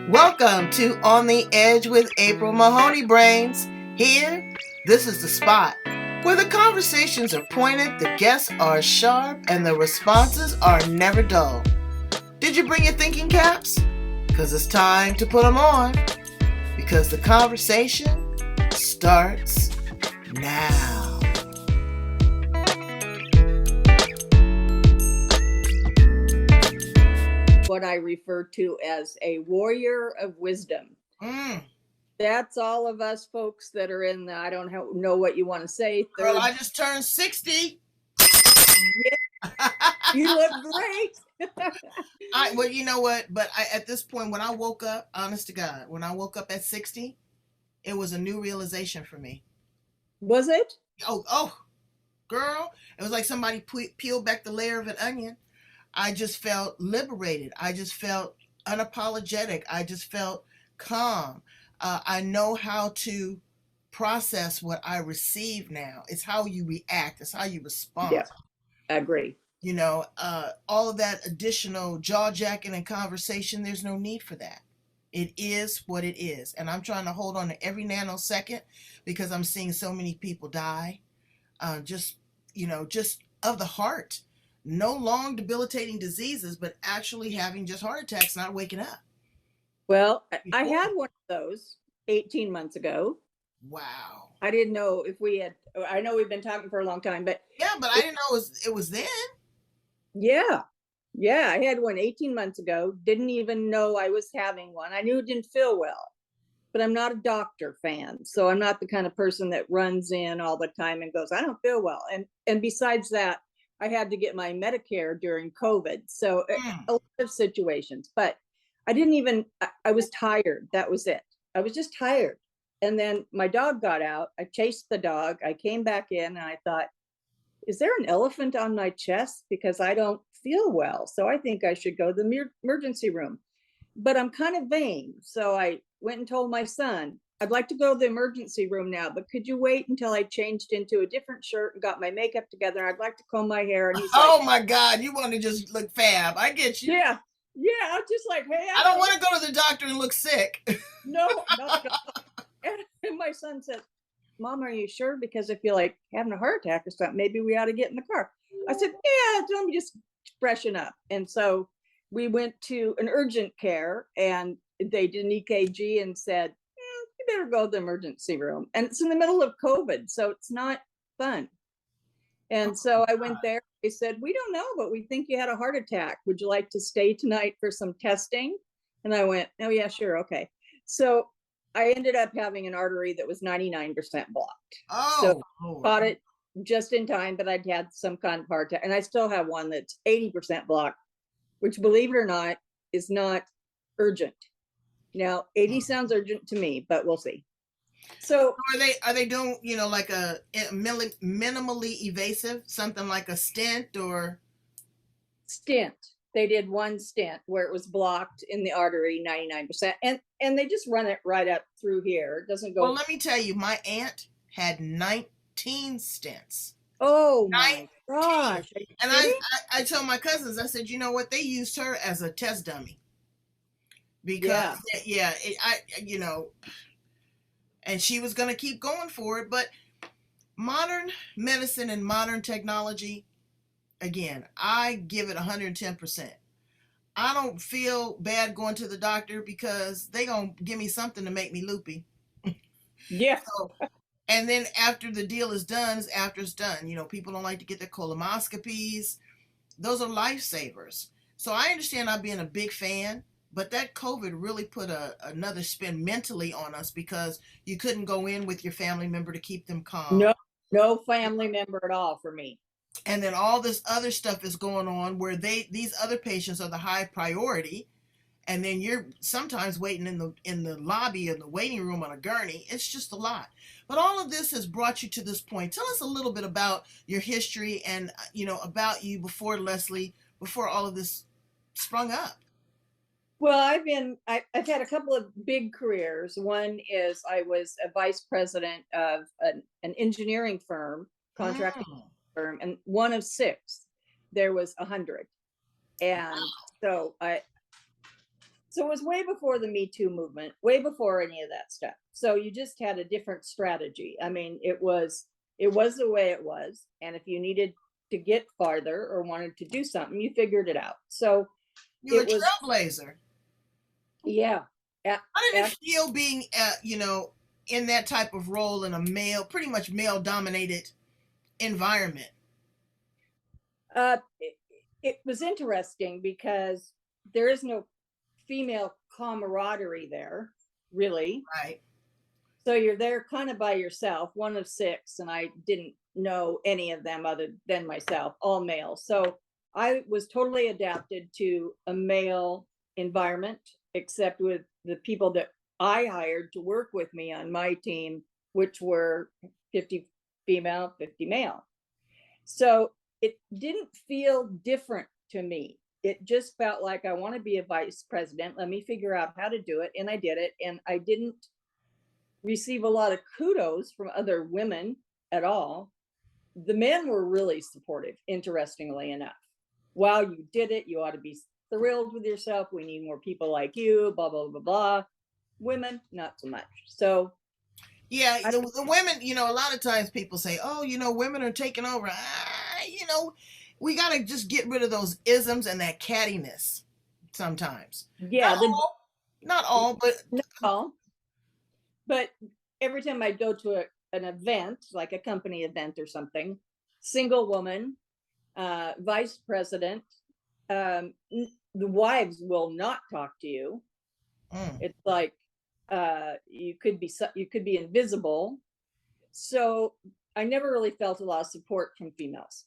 Welcome to On the Edge with April Mahoney Brains. Here, this is the spot where the conversations are pointed, the guests are sharp, and the responses are never dull. Did you bring your thinking caps? Because it's time to put them on. Because the conversation starts now. What I refer to as a warrior of wisdom. That's all of us folks that are in the, I don't know what you want to say. Girl, I just turned 60. Yeah, you look great. Well, you know what? But at this point, when I woke up, honest to God, when I woke up at 60, it was a new realization for me. Was it? Oh, girl. It was like somebody peeled back the layer of an onion. I just felt liberated. I just felt unapologetic. I just felt calm. I know how to process what I receive now. It's how you react. It's how you respond. Yeah, I agree. You know, all of that additional jaw jacking and conversation, there's no need for that. It is what it is. And I'm trying to hold on to every nanosecond because I'm seeing so many people die. Just of the heart. No long debilitating diseases, but actually having just heart attacks, not waking up. Well, I had one of those 18 months ago. Wow. I didn't know if we had, I know we've been talking for a long time, but. Yeah, but I didn't know it was then. Yeah. Yeah, I had one 18 months ago. Didn't even know I was having one. I knew it didn't feel well, but I'm not a doctor fan. So I'm not the kind of person that runs in all the time and goes, I don't feel well. And besides that, I had to get my Medicare during COVID. So a lot of situations, but I didn't even, I was tired. That was it. I was just tired. And then my dog got out. I chased the dog. I came back in and I thought, is there an elephant on my chest? Because I don't feel well. So I think I should go to the emergency room. But I'm kind of vain. So I went and told my son, I'd like to go to the emergency room now, but could you wait until I changed into a different shirt and got my makeup together? I'd like to comb my hair. And he's oh like, my God, you want to just look fab. I get you. Yeah. Yeah. I'm just like, hey, I don't want to go to the doctor and look sick. No. And my son said, Mom, are you sure? Because I feel like having a heart attack or something, maybe we ought to get in the car. I said, yeah, let me just freshen up. And so we went to an urgent care and they did an EKG and said, you better go to the emergency room. And it's in the middle of COVID, so it's not fun. And so I went there. They said, we don't know, but we think you had a heart attack. Would you like to stay tonight for some testing? And I went, oh, yeah, sure. Okay. So I ended up having an artery that was 99% blocked. So caught it just in time, but I'd had some kind of heart attack. And I still have one that's 80% blocked, which, believe it or not, is not urgent. Now, 80 sounds urgent to me, but we'll see. So are they doing, like a minimally invasive, something like a stent or stent? They did one stent where it was blocked in the artery 99%, and they just run it right up through here. It doesn't go. Well, let me tell you, my aunt had 19 stents. Oh my gosh. And I told my cousins, I said, you know what, they used her as a test dummy. Because and she was going to keep going for it, but modern medicine and modern technology, again, I give it 110%. I don't feel bad going to the doctor because they gonna give me something to make me loopy. Yeah. So, and then after the deal is done, after it's done, people don't like to get their colonoscopies. Those are lifesavers. So I understand not being a big fan, but that COVID really put another spin mentally on us because you couldn't go in with your family member to keep them calm. No family member at all for me. And then all this other stuff is going on where these other patients are the high priority, and then you're sometimes waiting in the lobby in the waiting room on a gurney. It's just a lot. But all of this has brought you to this point. Tell us a little bit about your history and about you before all of this sprung up. Well, I've had a couple of big careers. One is I was a vice president of an engineering firm, contracting firm, and one of 6. There was 100. And so So it was way before the Me Too movement, way before any of that stuff. So you just had a different strategy. I mean, it was the way it was. And if you needed to get farther or wanted to do something, you figured it out. So You're a it was, trailblazer. yeah. How did it feel being, in that type of role in a pretty much male dominated environment? It was interesting because there is no female camaraderie there, really. Right. So you're there kind of by yourself, one of six, and I didn't know any of them other than myself, all male. So I was totally adapted to a male environment, except with the people that I hired to work with me on my team, which were 50 female, 50 male. So it didn't feel different to me. It just felt like I want to be a vice president. Let me figure out how to do it. And I did it. And I didn't receive a lot of kudos from other women at all. The men were really supportive, interestingly enough. While you did it, you ought to be thrilled with yourself. We need more people like you, blah, blah, blah, blah. Women, not so much. So, Yeah, the women, a lot of times people say, oh, women are taking over. We got to just get rid of those isms and that cattiness sometimes. yeah, Not all, but no, but every time I go to an event, like a company event or something, single woman, vice president, the wives will not talk to you. It's like you could be invisible. So I never really felt a lot of support from females,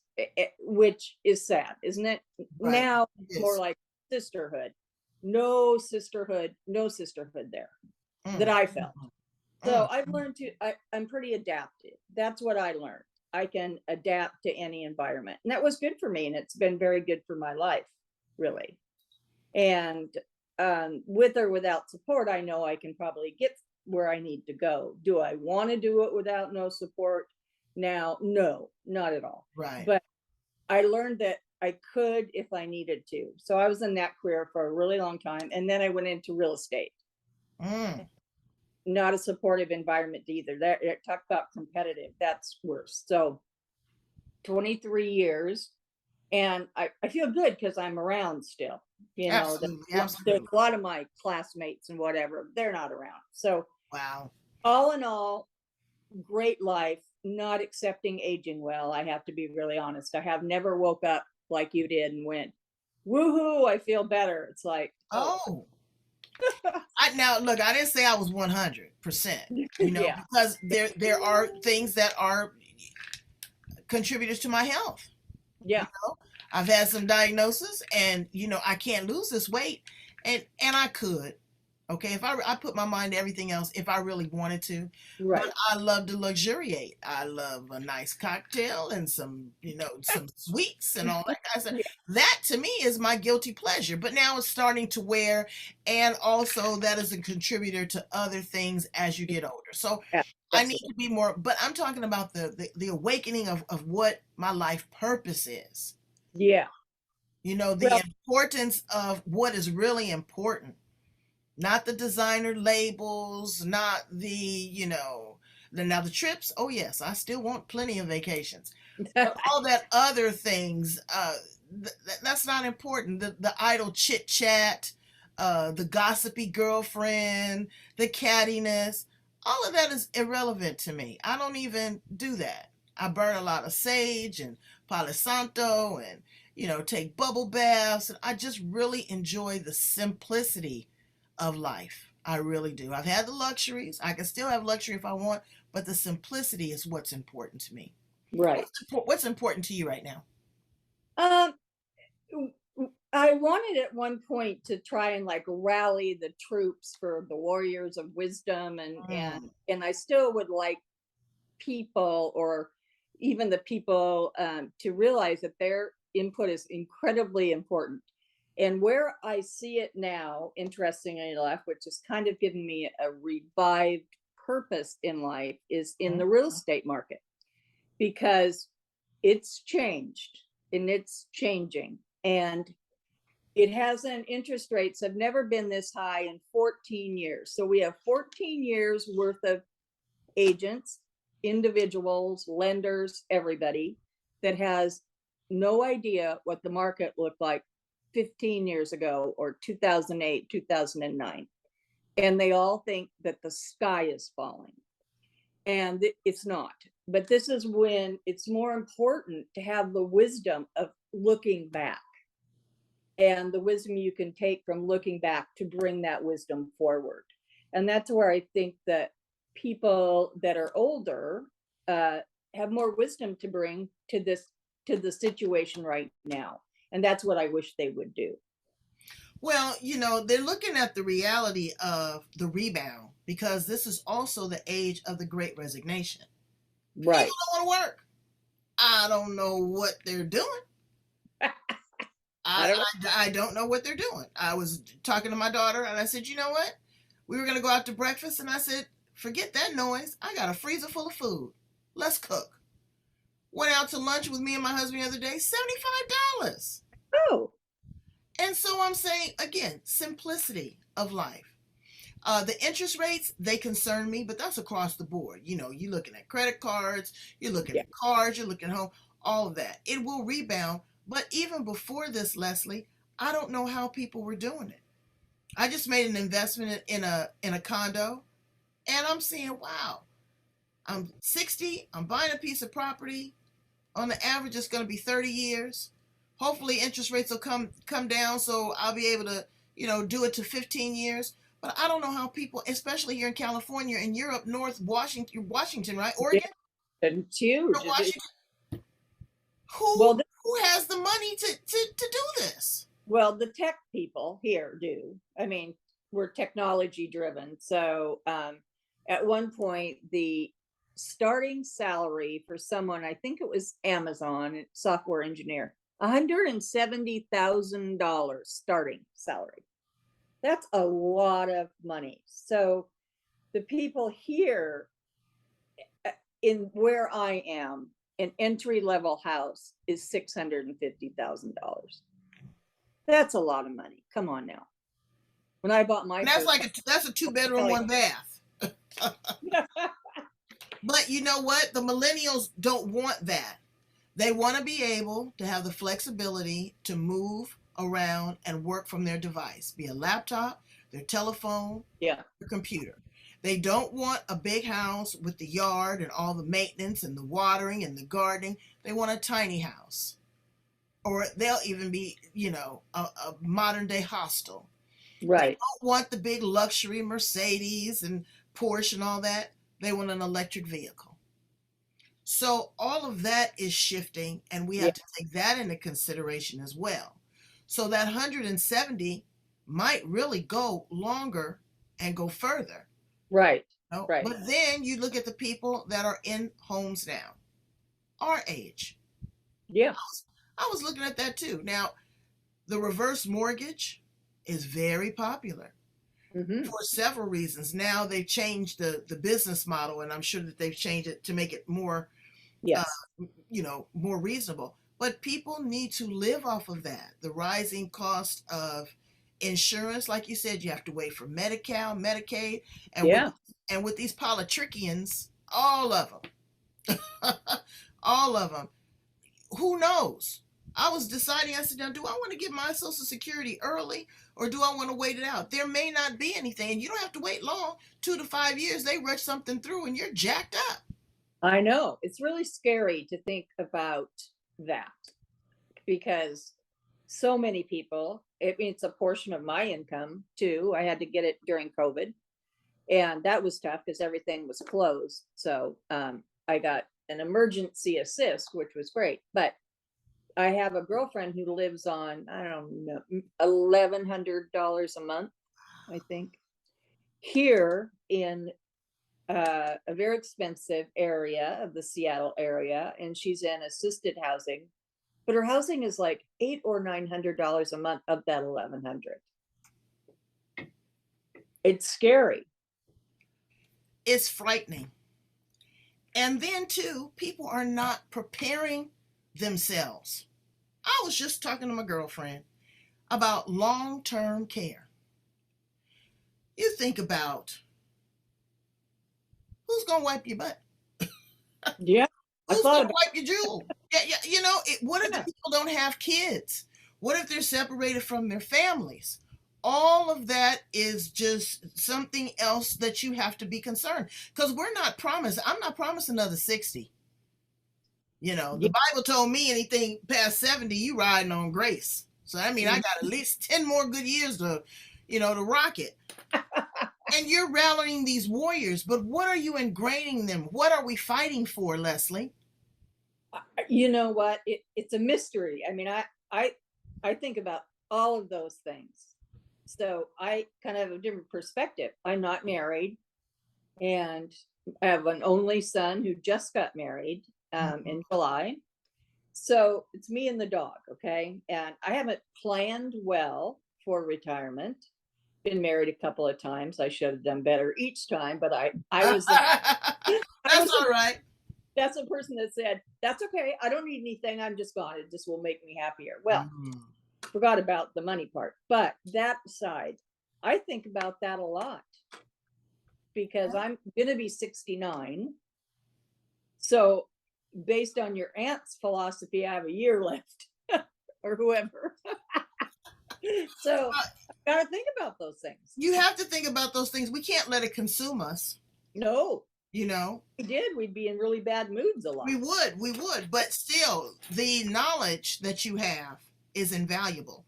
which is sad, isn't it? right. Now Yes. more like sisterhood. No sisterhood, no sisterhood there that I felt. So I've learned I'm pretty adaptive. That's what I learned. I can adapt to any environment. And that was good for me. And it's been very good for my life, really. And with or without support, I know I can probably get where I need to go. Do I want to do it without no support? Now, no, not at all. Right. But I learned that I could if I needed to. So I was in that career for a really long time. And then I went into real estate. Not a supportive environment either. That talk about competitive, that's worse. So 23 years, and I feel good because I'm around still. There's a lot of my classmates and whatever, they're not around. So wow. All in all, great life, not accepting aging well. I have to be really honest. I have never woke up like you did and went, woohoo, I feel better. It's like, oh. Now look, I didn't say I was 100%, yeah. because there are things that are contributors to my health. Yeah. I've had some diagnosis, and I can't lose this weight, and I could. Okay, if I put my mind to everything else, if I really wanted to. Right. But I love to luxuriate. I love a nice cocktail and some sweets and all that kind of stuff. Yeah. That to me is my guilty pleasure. But now it's starting to wear, and also that is a contributor to other things as you get older. So Yeah, I need to be more. But I'm talking about the awakening of what my life purpose is. Yeah. The importance of what is really important. Not the designer labels, not now the trips. Oh yes, I still want plenty of vacations. But all that other things, that's not important. The idle chit chat, the gossipy girlfriend, the cattiness, all of that is irrelevant to me. I don't even do that. I burn a lot of sage and Palo Santo and take bubble baths, and I just really enjoy the simplicity of life. I really do. I've had the luxuries. I can still have luxury if I want, but the simplicity is what's important to me. Right. What's important to you right now? I wanted at one point to try and rally the troops for the warriors of wisdom, and I still would like people, or even the people, to realize that their input is incredibly important. And where I see it now, interestingly enough, which is kind of giving me a revived purpose in life, is in the real estate market, because it's changed and it's changing. And It hasn't, interest rates have never been this high in 14 years. So we have 14 years worth of agents, individuals, lenders, everybody that has no idea what the market looked like 15 years ago or 2008, 2009. And they all think that the sky is falling. And it's not. But this is when it's more important to have the wisdom of looking back and the wisdom you can take from looking back to bring that wisdom forward. And that's where I think that people that are older have more wisdom to bring to the situation right now. And that's what I wish they would do. Well, they're looking at the reality of the rebound because this is also the age of the great resignation. Right. People don't want to work. I don't know what they're doing. I don't know what they're doing. I was talking to my daughter and I said, you know what? We were going to go out to breakfast and I said, forget that noise. I got a freezer full of food. Let's cook. Went out to lunch with me and my husband the other day, $75. Oh. And so I'm saying, again, simplicity of life. The interest rates, they concern me, but that's across the board. You're looking at credit cards, you're looking at cars, you're looking at home, all of that. It will rebound. But even before this, Leslie, I don't know how people were doing it. I just made an investment in a condo, and I'm seeing, wow, I'm 60, I'm buying a piece of property. On the average, it's going to be 30 years. Hopefully, interest rates will come down, so I'll be able to, do it to 15 years. But I don't know how people, especially here in California and Europe, North Washington, right? Oregon? It's huge. Washington. Well, Who has the money to do this? Well, the tech people here do. I mean, we're technology driven. So at one point, the starting salary for someone, I think it was Amazon software engineer, $170,000 starting salary. That's a lot of money. So the people here in where I am, an entry level house is $650,000. That's a lot of money. Come on now. When I bought my, that's a 2-bedroom, 1 bath. But you know what? The millennials don't want that. They want to be able to have the flexibility to move around and work from their device, be a laptop, their telephone, their computer. They don't want a big house with the yard and all the maintenance and the watering and the gardening. They want a tiny house. Or they'll even be, a modern day hostel. Right. They don't want the big luxury Mercedes and Porsche and all that. They want an electric vehicle. So all of that is shifting, and we have to take that into consideration as well. So that 170 might really go longer and go further. Right. Right. But then you look at the people that are in homes now, our age. Yeah. I was looking at that too. Now, the reverse mortgage is very popular for several reasons. Now they've changed the business model, and I'm sure that they've changed it to make it more, more reasonable. But people need to live off of that. The rising cost of insurance, like you said, you have to wait for Medi-Cal, Medicaid, and with these politricians, all of them, all of them. Who knows? I was deciding, I said, now, do I want to get my Social Security early or do I want to wait it out? There may not be anything, and you don't have to wait long, 2 to 5 years. They rush something through and you're jacked up. I know. It's really scary to think about that because so many people, it's a portion of my income too. I had to get it during COVID, and that was tough because everything was closed. So I got an emergency assist, which was great. But I have a girlfriend who lives on, I don't know, $1,100 a month, I think, here in a very expensive area of the Seattle area, and she's in assisted housing, but her housing is like $800 or $900 a month of that 1,100. It's scary. It's frightening. And then too, people are not preparing themselves. I was just talking to my girlfriend. about long-term care. You think about who's going to wipe your butt? Yeah, I Who's thought going to about wipe your jewel? Yeah, yeah. What if the that. people don't have kids? What if they're separated from their families? All of that is just something else that you have to be concerned, because we're not promised. I'm not promised another 60. Yeah, The Bible told me anything past 70, you riding on grace. So I mean, I got at least 10 more good years to rock it. And you're rallying these warriors, but what are you ingraining them? What are we fighting for, Leslie? you know what? It's a mystery. I mean, I think about all of those things. So I kind of have a different perspective. I'm not married, and I have an only son who just got married in July. So it's me and the dog, okay? And I haven't planned well for retirement. Been married a couple of times. I should have done better each time, but I was the I That's was the all right. that's the person that said, "That's okay. I don't need anything. I'm just gone. It just will make me happier." Well, Mm. forgot about the money part, but that side, I think about that a lot because I'm going to be 69. So, based on your aunt's philosophy, I have a year left or whoever. So, I got to think about those things. You have to think about those things. We can't let it consume us. No, You know, we did. We'd be in really bad moods a we lot. would, we would, but still, the knowledge that you have is invaluable.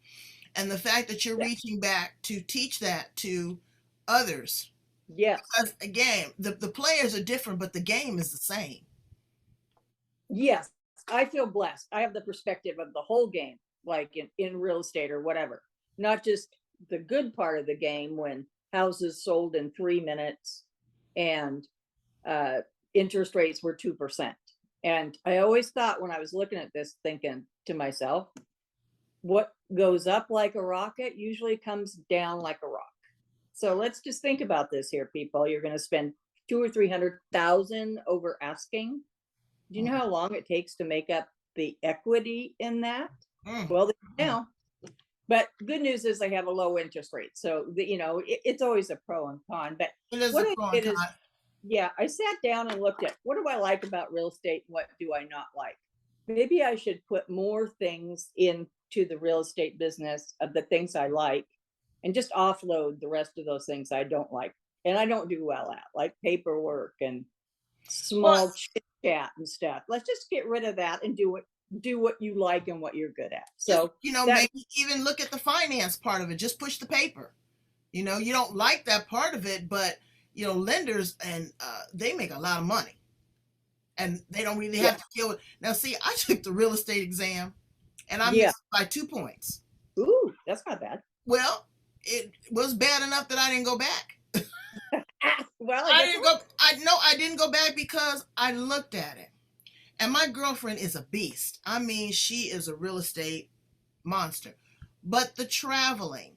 And the fact that you're Yeah. reaching back to teach that to others, Yes. because again, the players are different, but the game is the same. Yes. I feel blessed. I have the perspective of the whole game, like in real estate or whatever, not just the good part of the game when houses sold in 3 minutes and uh, interest rates were 2%. And I always thought when I was looking at this, thinking to myself, what goes up like a rocket usually comes down like a rock. So let's just think about this here, people. You're going to spend 200,000 or 300,000 over asking. Do you know how long it takes to make up the equity in that? Mm. Well, Mm. now, but good news is they have a low interest rate. So, it's always a pro and con. But It is what a I pro and did con. is, yeah, I sat down and looked at what do I like about real estate? What do I not like? Maybe I should put more things into the real estate business of the things I like and just offload the rest of those things I don't like and I don't do well at, like paperwork and Well, small chit chat and stuff. Let's just get rid of that and do what you like and what you're good at. just So that maybe even look at the finance part of it. Just push the paper. You don't like that part of it, but lenders and they make a lot of money, and they don't really yeah, have to deal with. Now, see, I took the real estate exam, and I yeah. missed by 2 points. Ooh, that's not bad. Well, it was bad enough that I didn't go back. Well, I I guess didn't go. I didn't go back because I looked at it, and my girlfriend is a beast. I mean, she is a real estate monster. But the traveling,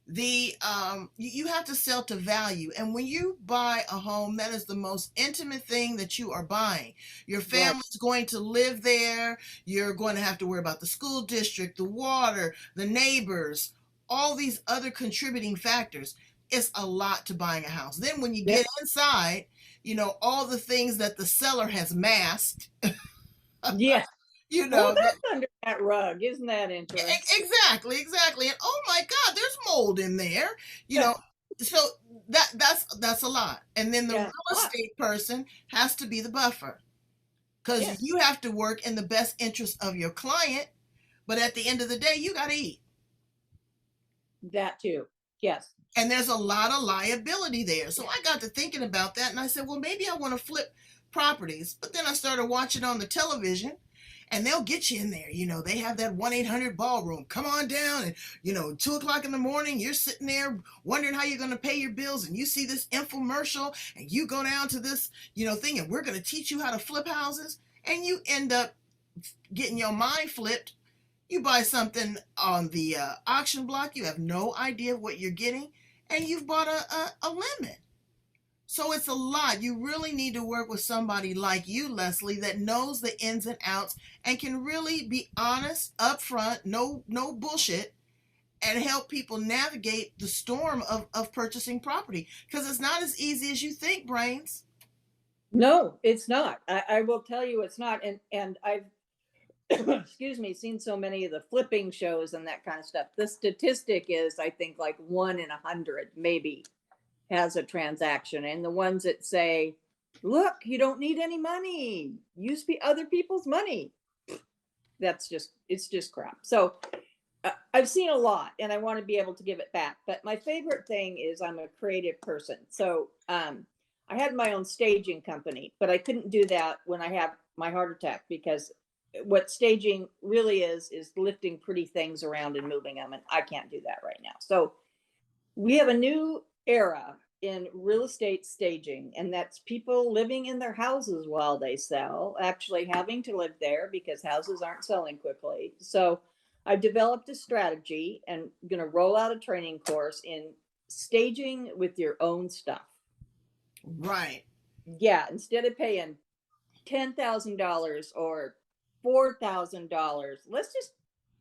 you have to sell to value, and when you buy a home, that is the most intimate thing that you are buying. Your right. family's going to live there. You're going to have to worry about the school district, the water, the neighbors, all these other contributing factors. It's a lot to buying a house. Then when you Yeah, get inside, all the things that the seller has masked, yeah. you Well, know that's under that rug. Isn't that interesting? Exactly, exactly. And oh my God, there's mold in there. You know, so that's a lot. And then the Yeah, real a lot. estate person has to be the buffer, because Yes, you have to work in the best interest of your client. But at the end of the day, you got to eat. that too. Yes. And there's a lot of liability there. So I got to thinking about that, and I said, well, maybe I want to flip properties. But then I started watching on the television, and they'll get you in there. They have that 1-800 ballroom. Come on down, and 2 o'clock in the morning, you're sitting there wondering how you're going to pay your bills, and you see this infomercial, and you go down to this thing, and we're going to teach you how to flip houses, and you end up getting your mind flipped. You buy something on the auction block, you have no idea what you're getting, and you've bought a lemon. So it's a lot. You really need to work with somebody like you, Leslie, that knows the ins and outs and can really be honest, upfront, no bullshit, and help people navigate the storm of purchasing property, because it's not as easy as you think, Brains. No, it's not. I will tell you it's not. And I've excuse me, seen so many of the flipping shows and that kind of stuff. The statistic is, I think, like 1 in 100 maybe has a transaction. And the ones that say, look, you don't need any money, use other people's money, it's just crap. So I've seen a lot and I want to be able to give it back. But my favorite thing is I'm a creative person. So I had my own staging company, but I couldn't do that when I had my heart attack, because what staging really is lifting pretty things around and moving them. And I can't do that right now. So we have a new era in real estate staging, and that's people living in their houses while they sell, actually having to live there because houses aren't selling quickly. So I've developed a strategy and going to roll out a training course in staging with your own stuff. Right. Yeah, instead of paying $10,000 or $4,000, let's just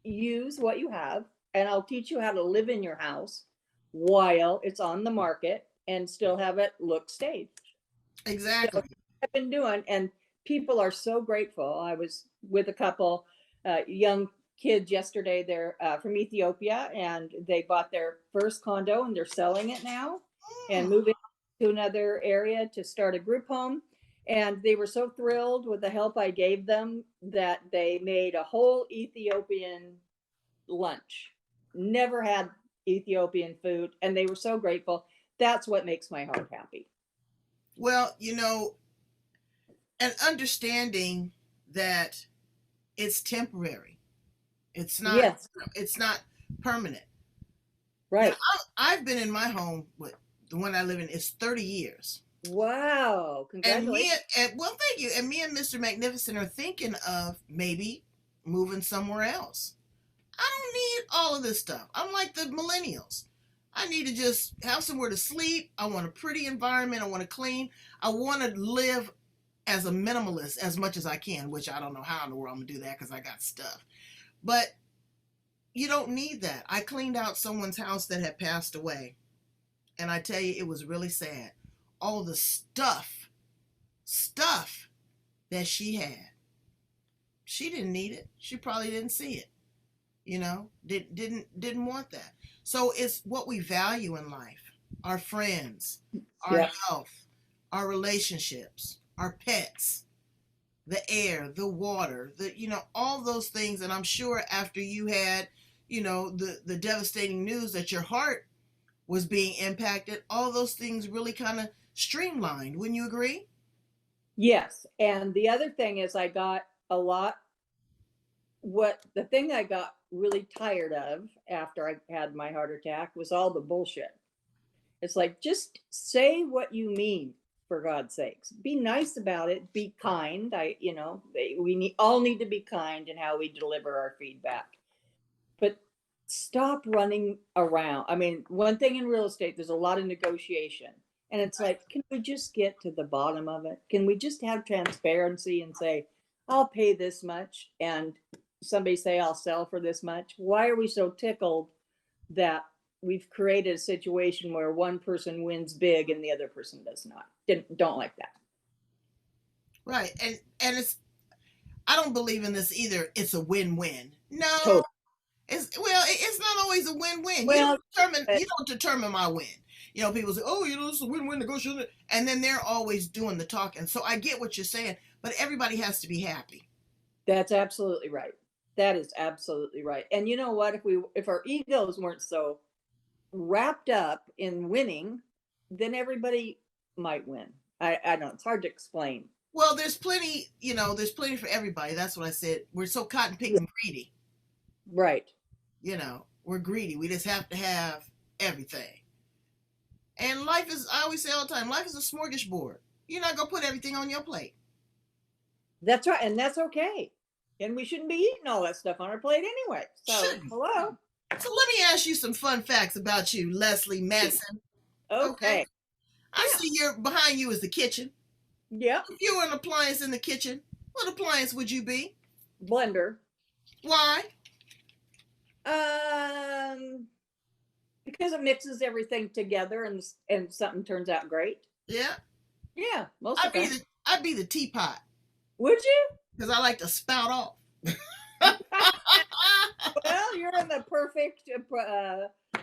use what you have, and I'll teach you how to live in your house while it's on the market and still have it look staged. Exactly. So I've been doing, and people are so grateful. I was with a couple young kids yesterday. They're from Ethiopia, and they bought their first condo, and they're selling it now and moving to another area to start a group home. And they were so thrilled with the help I gave them that they made a whole Ethiopian lunch. Never had Ethiopian food, and they were so grateful. That's what makes my heart happy. Well, and understanding that it's temporary. It's not. Yes. It's not permanent. Right. Now, I've been in my home with the one I live in is 30 years. Wow. Congratulations. Well, thank you. And me and Mr. Magnificent are thinking of maybe moving somewhere else. I don't need all of this stuff. I'm like the millennials. I need to just have somewhere to sleep. I want a pretty environment. I want to clean. I want to live as a minimalist as much as I can, which I don't know how in the world I'm going to do that because I got stuff. But you don't need that. I cleaned out someone's house that had passed away. And I tell you, it was really sad. All the stuff that she had. She didn't need it. She probably didn't see it. Didn't want that. So it's what we value in life: our friends, our health, our relationships, our pets, the air, the water, all those things. And I'm sure after you had, the devastating news that your heart was being impacted, all those things really kind of streamlined. Wouldn't you agree? Yes. And the other thing is I got a lot. The thing I got really tired of after I had my heart attack was all the bullshit. It's like, just say what you mean, for God's sakes. Be nice about it. Be kind. We all need to be kind in how we deliver our feedback. But stop running around. I mean, one thing in real estate, there's a lot of negotiation. And it's like, can we just get to the bottom of it? Can we just have transparency and say, I'll pay this much, and somebody say I'll sell for this much? Why are we so tickled that we've created a situation where one person wins big and the other person does not? Don't like that. Right. And I don't believe in this either. It's a win-win. No. Totally. It's not always a win-win. Well, you don't determine my win. People say, "Oh, it's a win-win negotiation," and then they're always doing the talking. So I get what you're saying, but everybody has to be happy. That's absolutely right. That is absolutely right. And you know what? If our egos weren't so wrapped up in winning, then everybody might win. I don't know. It's hard to explain. Well, there's plenty. There's plenty for everybody. That's what I said. We're so cotton picking greedy. Right. We're greedy. We just have to have everything. And I always say all the time, life is a smorgasbord. You're not going to put everything on your plate. That's right. And that's okay. And we shouldn't be eating all that stuff on our plate anyway. So, hello. So let me ask you some fun facts about you, Leslie Madsen. Okay. I see behind you is the kitchen. Yeah. If you were an appliance in the kitchen, what appliance would you be? Blender. Why? Um, because it mixes everything together and something turns out great. Yeah, Yeah, most of the time. I'd be the teapot Would you? because I like to spout off. Well, you're in the perfect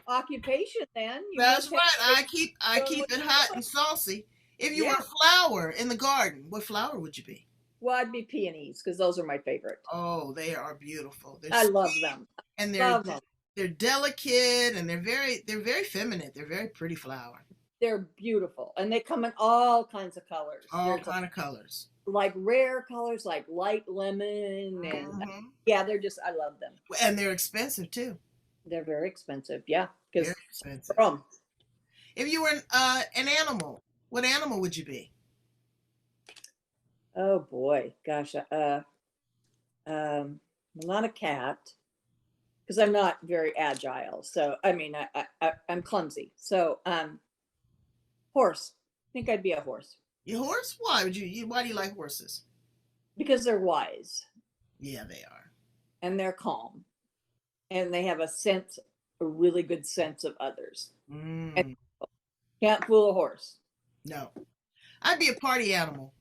occupation then. You That's must have right. great I doing keep what it you hot do. and saucy. If you were Yeah. a flower in the garden, what flower would you be? Well, I'd be peonies because those are my favorite. Oh, they are beautiful. They're I sweet love them. and Love them. they're delicate and they're very feminine. They're very pretty flower. They're beautiful, and they come in all kinds of colors. All There's kind of colors. like rare colors, like light lemon, and Hmm. yeah, they're just I love them. And they're expensive too. They're very expensive. Yeah, Very because expensive. from If you were an animal, what animal would you be? oh boy, gosh, not a cat because I'm not very agile. So I mean, I'm clumsy. So horse. I think I'd be a horse Your horse? Why would you? Why do you like horses? because they're wise Yeah, they are. and they're calm and they have a really good sense of others. And Mm, can't fool a horse. no, I'd be a party animal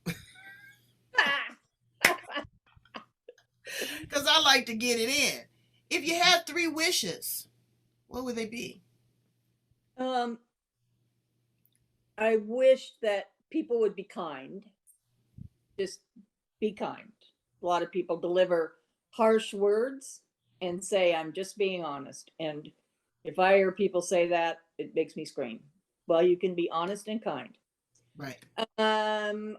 because I like to get it in. If you had three wishes, what would they be? um, I wish that people would be kind. Just be kind. A lot of people deliver harsh words and say, I'm just being honest. And if I hear people say that, it makes me scream. Well, you can be honest and kind. Right.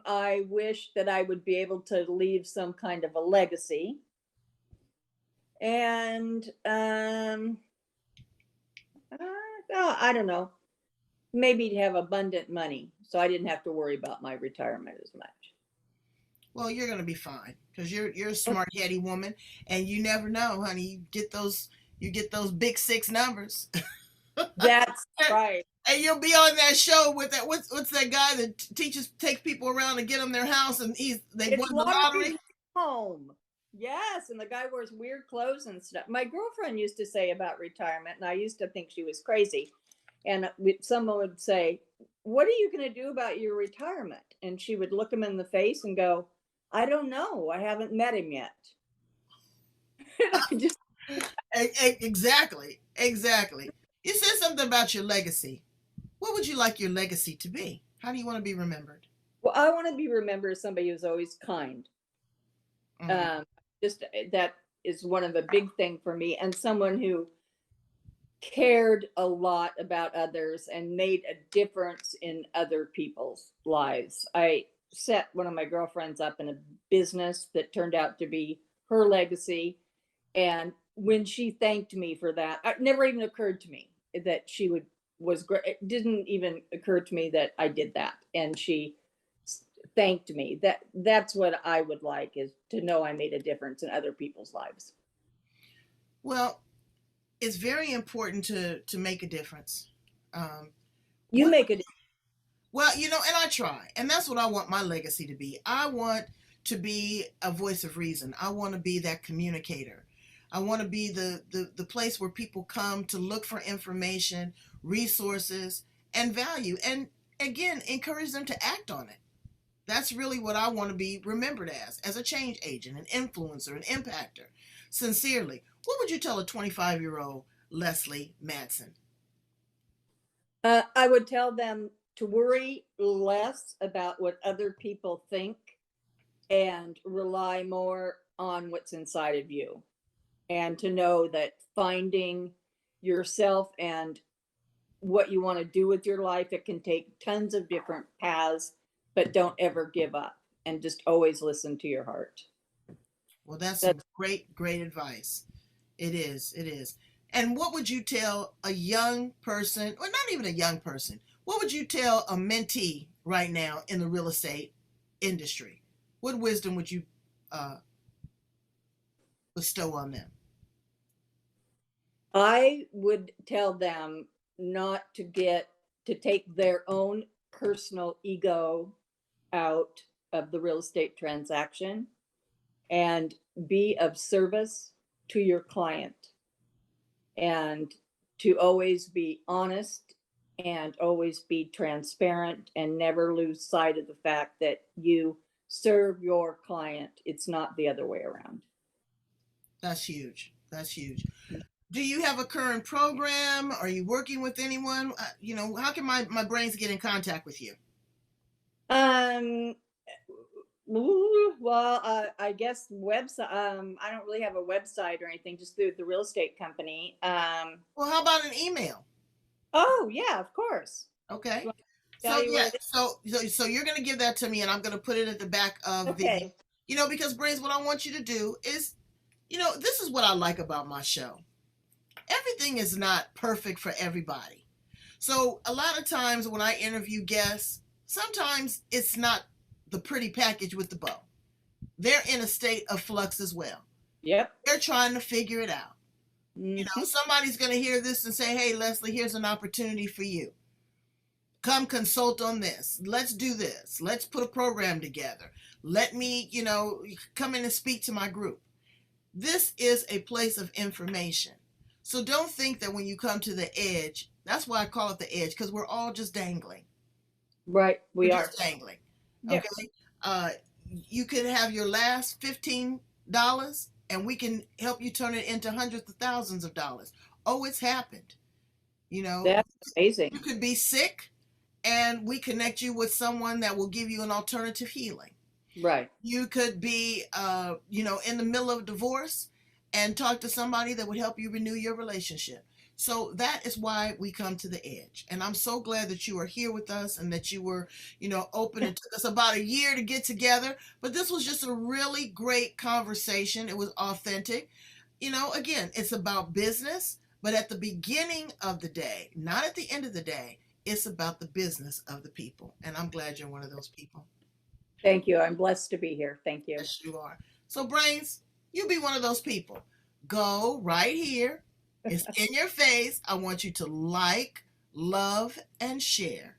I wish that I would be able to leave some kind of a legacy. And I don't know, maybe to have abundant money so I didn't have to worry about my retirement as much. Well, you're gonna be fine because you're a smart, heady woman, and you never know, honey. You get those big six numbers, That's right. and you'll be on that show with that. What's that guy that teaches takes people around to get them their house, and they It's won the lottery lottery. home. Yes, and the guy wears weird clothes and stuff. My girlfriend used to say about retirement, and I used to think she was crazy. And someone would say, "What are you going to do about your retirement?" And she would look him in the face and go, "I don't know. I haven't met him yet." And I just, Exactly, exactly. You said something about your legacy. What would you like your legacy to be? How do you want to be remembered? well, I want to be remembered as somebody who's always kind. Mm, Um, just that is one of the big thing for me, and someone who cared a lot about others and made a difference in other people's lives. I set one of my girlfriends up in a business that turned out to be her legacy. And when she thanked me for that, it never even occurred to me that she would was great. It didn't even occur to me that I did that. And she thanked me. That's what I would like is to know I made a difference in other people's lives. well, it's very important to make a difference. You What make a Well, and I try. And that's what I want my legacy to be. I want to be a voice of reason. I want to be that communicator. I want to be the place where people come to look for information, resources, and value. And again, encourage them to act on it. That's really what I want to be remembered as a change agent, an influencer, an impactor. Sincerely, what would you tell a 25-year-old Leslie Madsen? I would tell them to worry less about what other people think and rely more on what's inside of you. And to know that finding yourself and what you want to do with your life, it can take tons of different paths, but don't ever give up and just always listen to your heart. Well, that's some That's great, great advice. It is. It is. And what would you tell a young person, or not even a young person, what would you tell a mentee right now in the real estate industry? What wisdom would you uh, bestow on them? I would tell them not to take their own personal ego out of the real estate transaction and be of service to your client. and to always be honest and always be transparent and never lose sight of the fact that you serve your client. It's not the other way around. That's huge. That's huge. Do you have a current program? Are you working with anyone? How can my brains get in contact with you? Um, well, I guess website. I don't really have a website or anything, just through the real estate company. Well, how about an email? Oh yeah, of course. Okay. Do I tell So you yeah, what it is? so you're gonna give that to me, and I'm gonna put it at the back of the, Okay. because brains, what I want you to do is, this is what I like about my show. Everything is not perfect for everybody. So a lot of times when I interview guests, sometimes it's not the pretty package with the bow. They're in a state of flux as well. Yep. They're trying to figure it out. Mm-hmm. Somebody's going to hear this and say, hey, Leslie, here's an opportunity for you. Come consult on this. Let's do this. Let's put a program together. Let me, come in and speak to my group. This is a place of information. So don't think that when you come to the edge, that's why I call it the edge, because we're all just dangling. Right. We're We are. just dangling. Yes. Okay. You could have your last $15 and we can help you turn it into hundreds of thousands of dollars. Oh, it's happened. That's amazing. You could be sick and we connect you with someone that will give you an alternative healing. Right. You could be, in the middle of divorce and talk to somebody that would help you renew your relationship. So that is why we come to the edge. And I'm so glad that you are here with us and that you were, open. It took us about a year to get together, but this was just a really great conversation. It was authentic. Again, it's about business, but at the beginning of the day, not at the end of the day, it's about the business of the people. And I'm glad you're one of those people. Thank you. I'm blessed to be here. Thank you. Yes, you are. So, Brains, you be one of those people. Go right here. It's in your face. I want you to like, love, and share.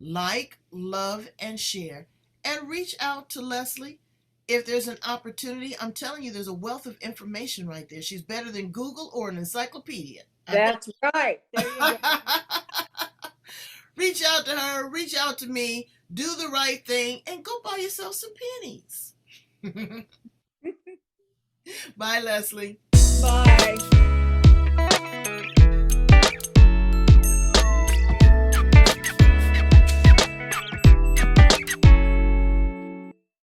Like, love, and share. And reach out to Leslie if there's an opportunity. I'm telling you, there's a wealth of information right there. She's better than Google or an encyclopedia. That's right. There you go. Reach out to her, reach out to me, do the right thing, and go buy yourself some pennies. Bye, Leslie. Bye.